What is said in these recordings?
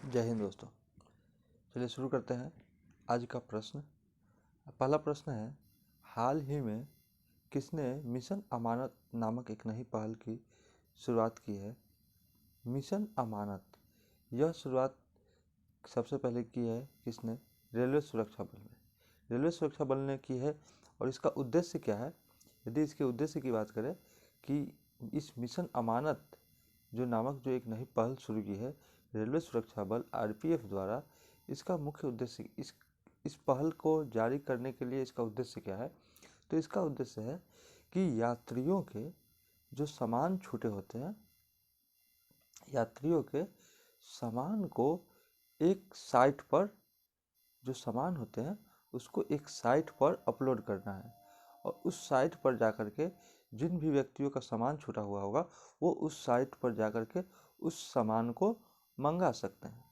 जय हिंद दोस्तों। चलिए शुरू करते हैं आज का प्रश्न। पहला प्रश्न है, हाल ही में किसने मिशन अमानत नामक एक नई पहल की शुरुआत की है? मिशन अमानत, यह शुरुआत सबसे पहले की है किसने? रेलवे सुरक्षा बल ने। रेलवे सुरक्षा बल ने की है। और इसका उद्देश्य क्या है? यदि इसके उद्देश्य की बात करें कि इस मिशन अमानत जो नामक जो एक नई पहल शुरू की है रेलवे सुरक्षा बल आरपीएफ द्वारा, इसका मुख्य उद्देश्य इस पहल को जारी करने के लिए इसका उद्देश्य क्या है? तो इसका उद्देश्य है कि यात्रियों के जो सामान छूटे होते हैं, यात्रियों के सामान को एक साइट पर, जो सामान होते हैं उसको एक साइट पर अपलोड करना है और उस साइट पर जाकर के जिन भी व्यक्तियों का सामान छूटा हुआ होगा वो उस साइट पर जाकर के उस सामान को मंगा सकते हैं।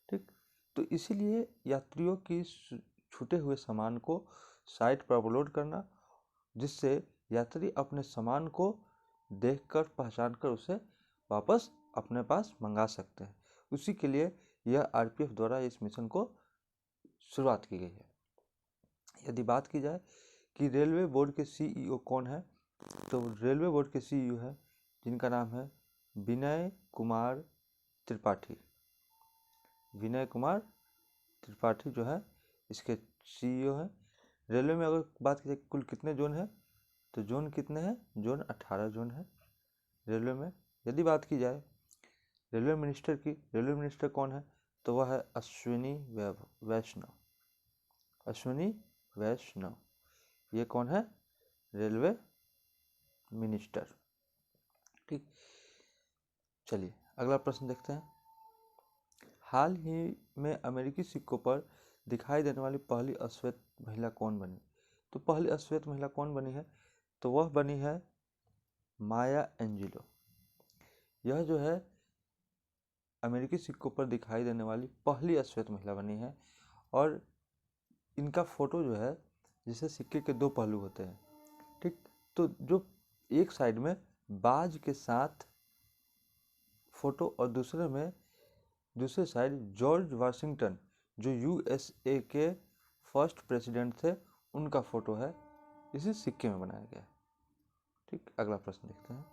ठीक, तो इसीलिए यात्रियों की छूटे हुए सामान को साइट पर अपलोड करना, जिससे यात्री अपने सामान को देखकर पहचान कर उसे वापस अपने पास मंगा सकते हैं। उसी के लिए यह आरपीएफ द्वारा इस मिशन को शुरुआत की गई है। यदि बात की जाए कि रेलवे बोर्ड के सीईओ कौन है, तो रेलवे बोर्ड के सीईओ है जिनका नाम है विनय कुमार त्रिपाठी। विनय कुमार त्रिपाठी जो है इसके सीईओ हैं। रेलवे में अगर बात की जाए कुल कितने जोन हैं, तो जोन कितने हैं? जोन 18 जोन है रेलवे में। यदि बात की जाए रेलवे मिनिस्टर की, रेलवे मिनिस्टर कौन है? तो वह है अश्विनी वैष्णव। अश्विनी वैष्णव, ये कौन है? Railway minister. ठीक, चलिए अगला प्रश्न देखते हैं। हाल ही में अमेरिकी सिक्कों पर दिखाई देने वाली पहली अश्वेत महिला कौन बनी? तो पहली अश्वेत महिला कौन बनी है? तो वह बनी है माया एंजिलो। यह जो है अमेरिकी सिक्कों पर दिखाई देने वाली पहली अश्वेत महिला बनी है। और इनका फोटो जो है, जिसे सिक्के के दो पहलू होते हैं, ठीक, तो जो एक साइड में बाज के साथ फोटो और दूसरे साइड जॉर्ज वाशिंगटन जो यूएसए के फर्स्ट प्रेसिडेंट थे, उनका फोटो है, इसी सिक्के में बनाया गया है। ठीक, अगला प्रश्न देखते हैं।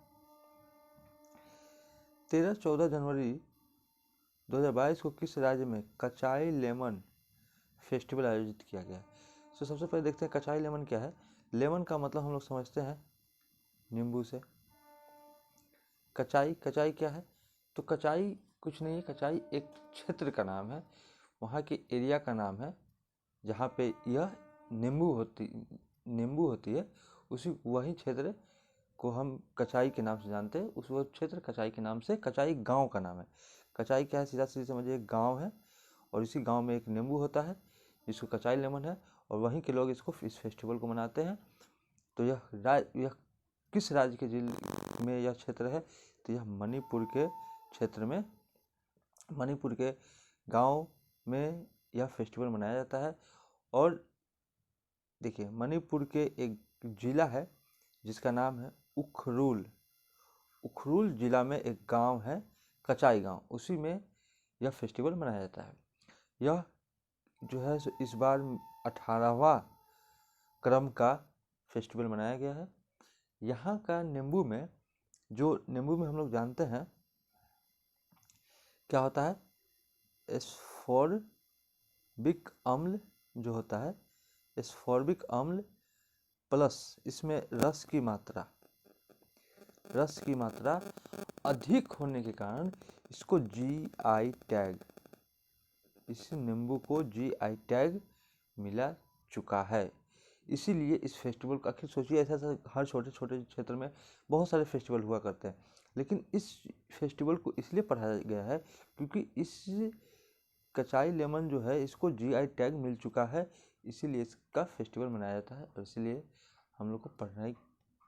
13-14 जनवरी 2022 को किस राज्य में कचाई लेमन फेस्टिवल आयोजित किया गया? तो सबसे पहले देखते हैं कचाई लेमन क्या है। लेमन का मतलब हम लोग समझते हैं नींबू से। कचाई क्या है? तो कचाई कुछ नहीं है, कचाई एक क्षेत्र का नाम है, वहाँ के एरिया का नाम है जहाँ पे यह नींबू होती है। उसी वही क्षेत्र को हम कचाई के नाम से जानते हैं। उस वो क्षेत्र कचाई के नाम से, कचाई गांव का नाम है। कचाई क्या है? सीधा सीधी समझिए, एक गांव है और इसी गांव में एक नींबू होता है जिसको कचाई लेमन है, और वहीं के लोग इस फेस्टिवल को मनाते हैं। तो यह किस राज्य के जिले में यह क्षेत्र है? तो यह मणिपुर के क्षेत्र में, मणिपुर के गांव में यह फेस्टिवल मनाया जाता है। और देखिए, मणिपुर के एक जिला है जिसका नाम है उखरुल। उखरुल जिला में एक गांव है कचाई गांव, उसी में यह फेस्टिवल मनाया जाता है। यह जो है इस बार 18वां क्रम का फेस्टिवल मनाया गया है। यहाँ का नींबू में हम लोग जानते हैं क्या होता है, एस्फॉर्बिक अम्ल जो होता है, एस्फॉर्बिक अम्ल प्लस इसमें रस की मात्रा अधिक होने के कारण इसको जीआई टैग, इस नींबू को जीआई टैग मिला चुका है। इसीलिए इस फेस्टिवल का, आखिर सोचिए, ऐसा हर छोटे छोटे क्षेत्र में बहुत सारे फेस्टिवल हुआ करते हैं, लेकिन इस फेस्टिवल को इसलिए पढ़ाया गया है क्योंकि इस कचाई लेमन जो है इसको जीआई टैग मिल चुका है, इसीलिए इसका फेस्टिवल मनाया जाता है। और इसीलिए हम लोग को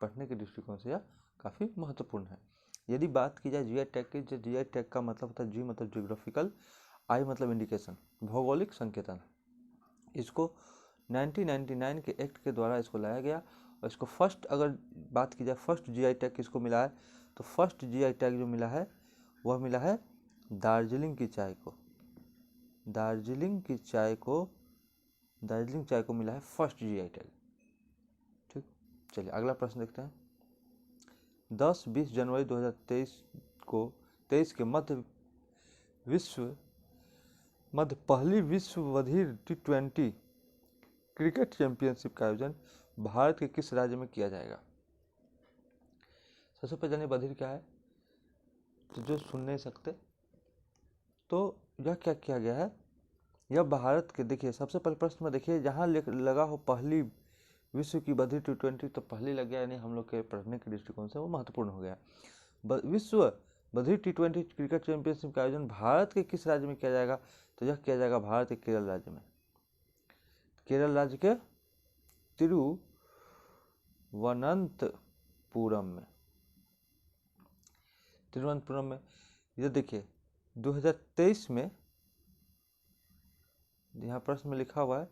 पढ़ने के दृष्टिकोण से यह काफ़ी महत्वपूर्ण है। यदि बात की जाए जीआई टैग की, जो जीआई टैग का मतलब होता है, जी मतलब जियोग्राफिकल, आई मतलब इंडिकेशन, भौगोलिक संकेतन। इसको 1999 के एक्ट के द्वारा इसको लाया गया। और इसको फर्स्ट, अगर बात की जाए फर्स्ट जीआई टैग किसको मिला है, तो फर्स्ट जीआई टैग जो मिला है वह मिला है दार्जिलिंग की चाय को मिला है फर्स्ट जीआई टैग। ठीक, चलिए अगला प्रश्न देखते हैं। 10-20 जनवरी 2023 के मध्य पहली विश्व बधिर T20 क्रिकेट चैंपियनशिप का आयोजन भारत के किस राज्य में किया जाएगा? सबसे पहले जानिए बधिर क्या है, तो जो सुन नहीं सकते, तो यह क्या किया गया है, यह भारत के, देखिए सबसे पहले प्रश्न में देखिए जहाँ लगा हो पहली विश्व की बधिर T20, तो पहले लग गया, यानी हम लोग के पढ़ने के दृष्टिकोण से वो महत्वपूर्ण हो गया। विश्व बधिर T20 क्रिकेट चैंपियनशिप का आयोजन भारत के किस राज्य में किया जाएगा? तो यह किया जाएगा भारत के केरल राज्य में, केरल राज्य के तिरुवनंतपुरम में। ये देखिए 2023 में, यहाँ प्रश्न में लिखा हुआ है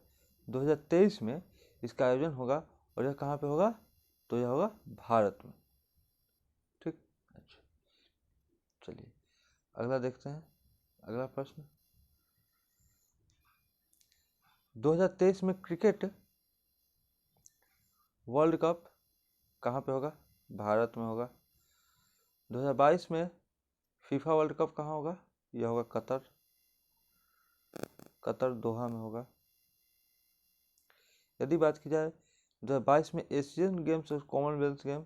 2023 में इसका आयोजन होगा, और यह कहाँ पे होगा? तो यह होगा भारत में। ठीक, अच्छा चलिए अगला देखते हैं। अगला प्रश्न, 2023 में क्रिकेट वर्ल्ड कप कहाँ पे होगा? भारत में होगा। 2022 में फीफा वर्ल्ड कप कहाँ होगा? यह होगा कतर दोहा में होगा। यदि बात की जाए 2022 में एशियन गेम्स और कॉमनवेल्थ गेम,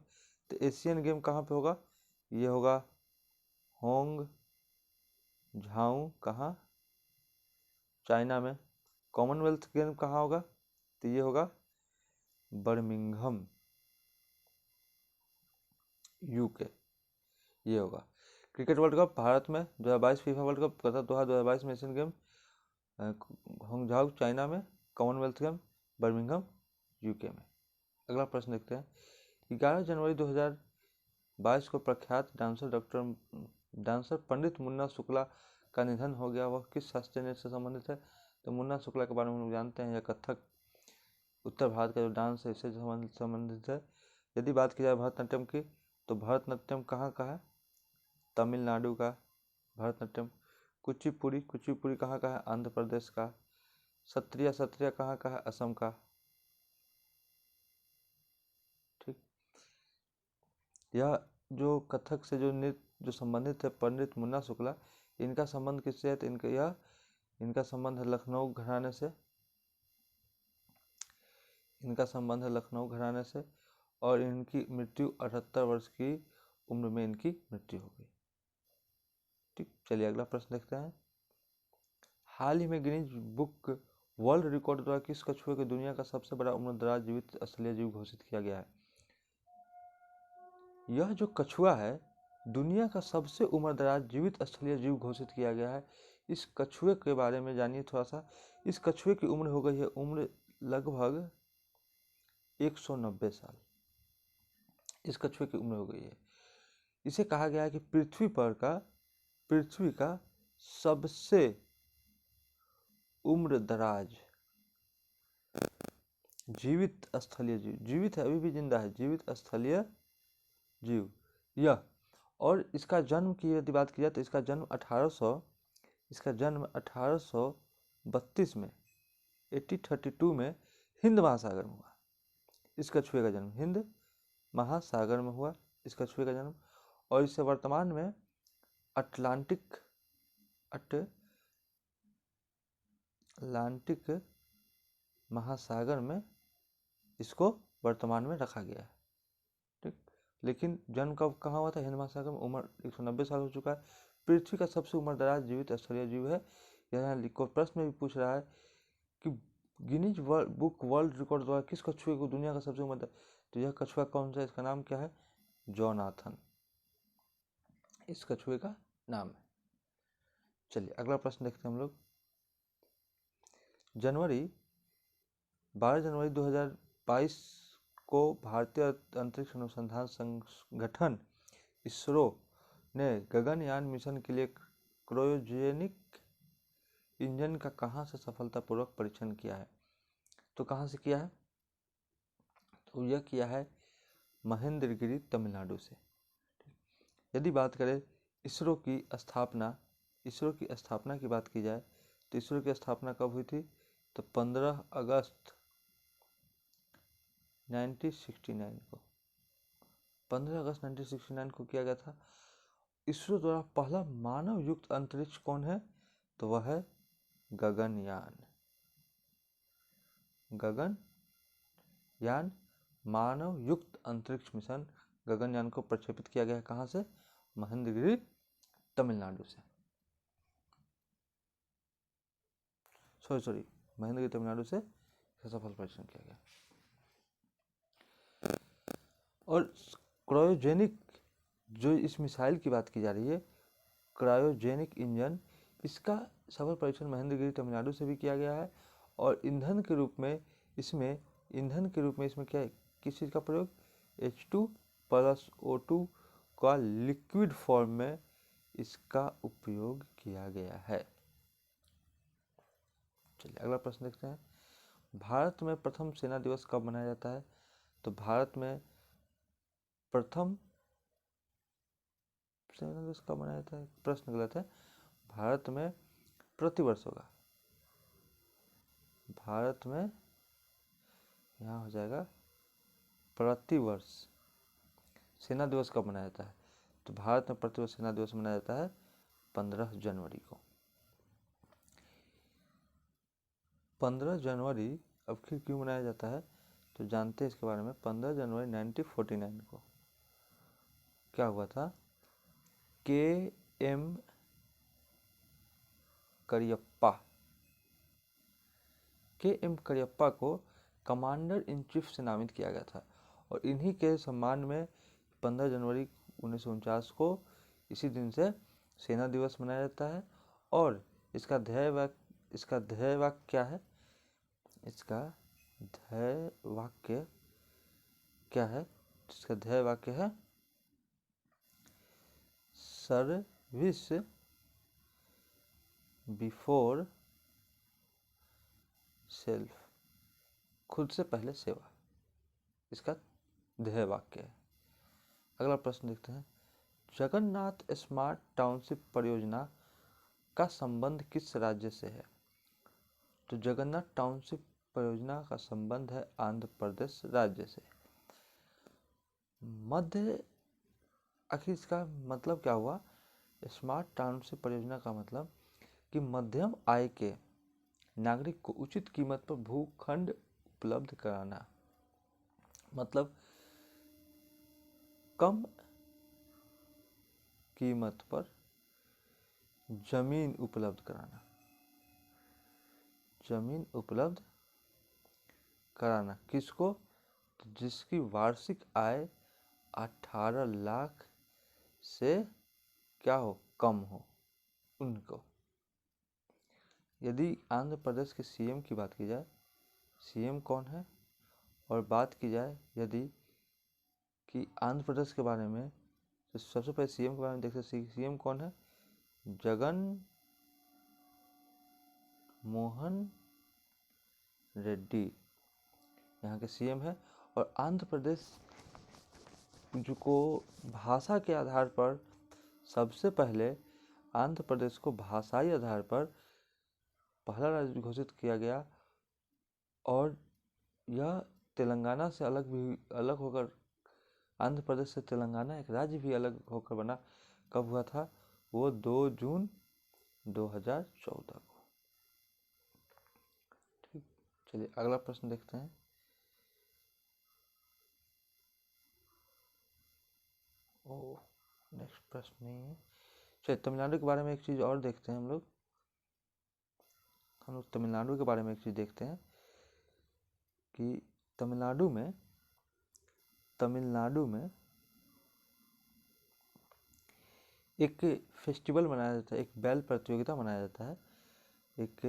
तो एशियन गेम कहाँ पे होगा? ये होगा होंग झाऊ, कहाँ? चाइना में। कॉमनवेल्थ गेम कहाँ होगा? तो ये होगा बर्मिंघम, यूके, ये होगा। क्रिकेट वर्ल्ड कप भारत में 2022, फीफा वर्ल्ड कप कतर दोहा 2022 में, एशियन गेम होंगझाऊ चाइना में, कॉमनवेल्थ गेम बर्मिंघम यूके में। अगला प्रश्न देखते हैं। 11 जनवरी 2022 को प्रख्यात डांसर पंडित मुन्ना शुक्ला का निधन हो गया। वह किस शास्त्रीय नृत्य से संबंधित है? तो मुन्ना शुक्ला के बारे में हम लोग जानते हैं, यह कथक, उत्तर भारत का जो डांस है इससे संबंधित है। यदि बात की जाए भरतनाट्यम की, तो भरतनाट्यम कहाँ का है? तमिलनाडु का भरतनाट्यम। कुचिपुड़ी कहाँ का है? आंध्र प्रदेश का। सत्रिया कहाँ का है? असम का। ठीक, यह जो कथक से जो नृत्य जो संबंधित है पंडित मुन्ना शुक्ला, इनका संबंध किससे है? तो इनका संबंध है लखनऊ घराने से। और इनकी मृत्यु 78 वर्ष की उम्र में इनकी मृत्यु हो गई। ठीक, चलिए अगला प्रश्न देखते हैं। हाल ही में गिनीज बुक वर्ल्ड रिकॉर्ड द्वारा किस कछुए को दुनिया का सबसे बड़ा उम्रदराज जीवित स्थलीय जीव घोषित किया गया है? यह जो कछुआ है दुनिया का सबसे उम्रदराज जीवित स्थलीय जीव घोषित किया गया है। इस कछुए के बारे में जानिए थोड़ा सा। इस कछुए की उम्र हो गई है लगभग 190 साल। इस कछुए की उम्र हो गई है। इसे कहा गया है कि पृथ्वी का सबसे उम्रदराज जीवित स्थलीय जीव, जीवित है, अभी भी जिंदा है, जीवित स्थलीय जीव यह। और इसका जन्म की यदि बात की जाए तो इसका जन्म 1832 में 1832 में हिंद महासागर में हुआ। इस कछुए का जन्म हिंद महासागर में हुआ, इस कछुए का जन्म। और इसे वर्तमान में अटलांटिक महासागर में इसको वर्तमान में रखा गया है। ठीक, लेकिन जन्म कब कहाँ हुआ था? हिंद महासागर में। उम्र 190 साल हो चुका है। पृथ्वी का सबसे उम्रदराज जीवित स्थलीय जीव है। यहाँ लिखो, प्रश्न में भी पूछ रहा है कि गिनीज बुक वर्ल्ड रिकॉर्ड द्वारा किस कछुए को दुनिया का सबसे उम्रदराज, तो यह कछुआ कौन सा? इसका नाम क्या है? जोनाथन, इस कछुए का नाम है। चलिए अगला प्रश्न देखते हैं हम लोग। 12 जनवरी 2022 को भारतीय अंतरिक्ष अनुसंधान संगठन इसरो ने गगनयान मिशन के लिए क्रायोजेनिक इंजन का कहाँ से सफलतापूर्वक परीक्षण किया है? तो कहाँ से किया है? तो यह किया है महेंद्रगिरी, तमिलनाडु से। यदि बात करें इसरो की स्थापना इसरो की स्थापना की बात की जाए तो इसरो की स्थापना कब हुई थी? तो 15 अगस्त 1969 को 15 अगस्त 1969 को किया गया था। इसरो द्वारा पहला मानव युक्त अंतरिक्ष कौन है? तो वह है गगनयान। गगनयान मानव युक्त अंतरिक्ष मिशन गगनयान को प्रक्षेपित किया गया है। कहाँ से? महेंद्रगिरी, तमिलनाडु से। महेंद्रगिरी तमिलनाडु से सफल परीक्षण किया गया। और क्रायोजेनिक जो इस मिसाइल की बात की जा रही है, क्रायोजेनिक इंजन, इसका सफल परीक्षण महेंद्रगिरी तमिलनाडु से भी किया गया है। और ईंधन के रूप में इसमें क्या है, किस चीज़ का प्रयोग? H2 + O2 का लिक्विड फॉर्म में इसका उपयोग किया गया है। चलिए अगला प्रश्न देखते हैं। भारत में प्रथम सेना दिवस कब मनाया जाता है? तो भारत में प्रथम सेना दिवस कब मनाया जाता है? प्रश्न गलत है। भारत में प्रतिवर्ष होगा। भारत में यहाँ हो जाएगा प्रतिवर्ष सेना दिवस कब मनाया जाता है? तो भारत में प्रतिवर्ष सेना दिवस मनाया जाता है 15 जनवरी को। 15 जनवरी अब क्यों मनाया जाता है तो जानते हैं इसके बारे में। 15 जनवरी 1949 को क्या हुआ था? KM करियप्पा को कमांडर इन चीफ से नामित किया गया था। और इन्हीं के सम्मान में 15 जनवरी 1949 को इसी दिन से सेना दिवस मनाया जाता है। और इसका ध्येय वाक्य क्या है? इसका ध्येय वाक्य क्या है? इसका ध्येय वाक्य है सर्विस बिफोर सेल्फ, खुद से पहले सेवा, इसका ध्येय वाक्य है। अगला प्रश्न देखते हैं। जगन्नाथ स्मार्ट टाउनशिप परियोजना का संबंध किस राज्य से है? तो जगन्नाथ टाउनशिप परियोजना का संबंध है आंध्र प्रदेश राज्य से। आखिर इसका मतलब क्या हुआ? स्मार्ट टाउनशिप परियोजना का मतलब कि मध्यम आय के नागरिक को उचित कीमत पर भूखंड उपलब्ध कराना, मतलब कम कीमत पर जमीन उपलब्ध कराना किसको? तो जिसकी वार्षिक आय 18 लाख से क्या हो, कम हो, उनको। यदि आंध्र प्रदेश के सीएम की बात की जाए, सीएम कौन है, और बात की जाए यदि कि आंध्र प्रदेश के बारे में, तो सबसे पहले सीएम के बारे में देखते हैं। सीएम कौन है? जगन मोहन रेड्डी यहाँ के सीएम है। और आंध्र प्रदेश जो को भाषा के आधार पर सबसे पहले आंध्र प्रदेश को भाषाई आधार पर पहला राज्य घोषित किया गया। और यह तेलंगाना से अलग होकर, आंध्र प्रदेश से तेलंगाना एक राज्य भी अलग होकर बना। कब हुआ था? वो 2 जून 2014 को। ठीक, चलिए अगला प्रश्न देखते हैं। नेक्स्ट प्रश्न नहीं है। चलिए तमिलनाडु के बारे में एक चीज़ और देखते हैं। हम लोग तमिलनाडु के बारे में एक चीज़ देखते हैं कि तमिलनाडु में एक फेस्टिवल मनाया जाता है, एक बैल प्रतियोगिता मनाया जाता है। एक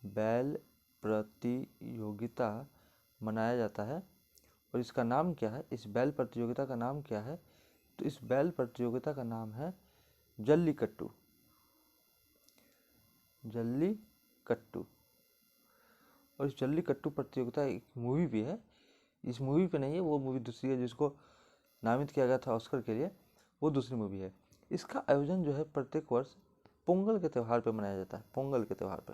बैल प्रतियोगिता मनाया जाता है। और इसका नाम क्या है? इस बैल प्रतियोगिता का नाम क्या है? तो इस बैल प्रतियोगिता का नाम है जल्लीकट्टू। और इस जल्लीकट्टू प्रतियोगिता एक मूवी भी है। इस मूवी पे नहीं है, वो मूवी दूसरी है जिसको नामित किया गया था ऑस्कर के लिए, वो दूसरी मूवी है। इसका आयोजन जो है प्रत्येक वर्ष पोंगल के त्यौहार पे मनाया जाता है। पोंगल के त्यौहार पे,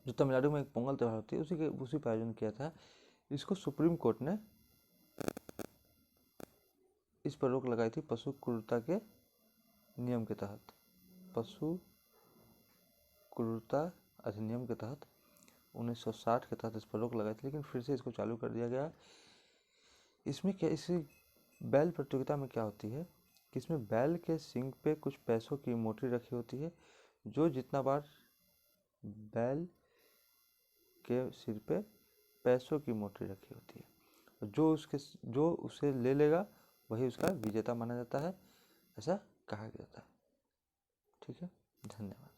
जो तमिलनाडु में एक पोंगल त्यौहार होती है, उसी पर आयोजन किया था। इसको सुप्रीम कोर्ट ने इस पर रोक लगाई थी पशु क्रूरता के नियम के तहत। पशु क्रूरता अधिनियम के तहत 1960 के तहत इस पर रोक लगाई थी, लेकिन फिर से इसको चालू कर दिया गया। इसमें क्या, इसी बैल प्रतियोगिता में क्या होती है कि इसमें बैल के सींग पे कुछ पैसों की मोटरी रखी होती है। जो जितना बार बैल के सिर पे पैसों की मोटरी रखी होती है, जो उसे ले लेगा वही उसका विजेता माना जाता है, ऐसा कहा जाता है। ठीक है, धन्यवाद।